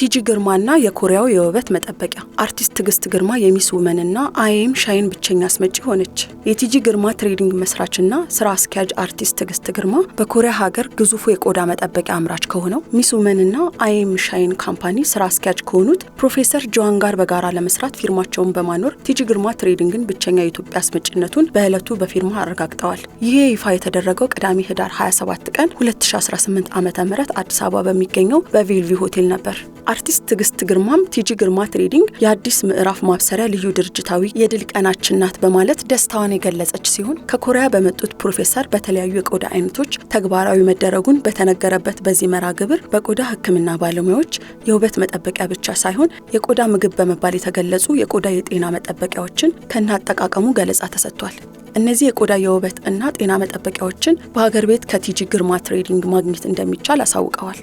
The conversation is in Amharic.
ቲጂ ግርማና የኮሪያው የውበት መጠበቂያ አርቲስት ትግስት ግርማ የሚስ ውመንና አይኤም ሻይን ብቸኛ አስመጪ ሆነች። የቲጂ ግርማ ትሬዲንግ መስራችና ስራ አስኪያጅ አርቲስት ትግስት ግርማ በኮሪያ ሀገር ግዙፉ የቆዳ መጠበቂያ አምራች ከሆነው ሚስ ውመንና አይኤም ሻይን ካምፓኒ ስራ አስኪያጅ ከሆኑት ፕሮፌሰር ጆዋን ጋር በጋራ ለመስራት ፊርማቸውን በማኖር ቲጂ ግርማ ትሬዲንግን ብቸኛ የኢትዮጵያ አስመጪነቱን በእለቱ በፊርማ አረጋግጠዋል። ይሄ ይፋ የተደረገው ቅዳሜ ህዳር 27 ቀን 2018 ዓ.ም አዲስ አበባ በሚገኘው በቬልቪ ሆቴል ነበር። አርቲስት ትግስት ግርማም ቲጂ ግርማ ትሬዲንግ የአዲስ ምዕራፍ ማብሰሪያ ልዩ ድርጅታዊ የድል ቀናችን ናት በማለት ደስታዋን የገለጸች ሲሆን ከኮሪያ በመጡት ፕሮፌሰር በተለያዩ የቆዳ አይነቶች ተግባራዊ መደረጉን በተነገረበት በዚህ መርሃ ግብር በቆዳ ሕክምና ባለሙያዎች የውበት መጠበቂያ ብቻ ሳይሆን የቆዳ ምግብ በመባል የተገለጹ የቆዳ የጤና መጠበቂያዎችን ከናጠቃቀሙ ገለጻ ተሰጥቷል። እነዚህ የቆዳ የውበት እና ጤና መጠበቂያዎችን በሀገር ቤት ከቲጂ ግርማ ትሬዲንግ ማግኘት እንደሚቻል አሳውቀዋል።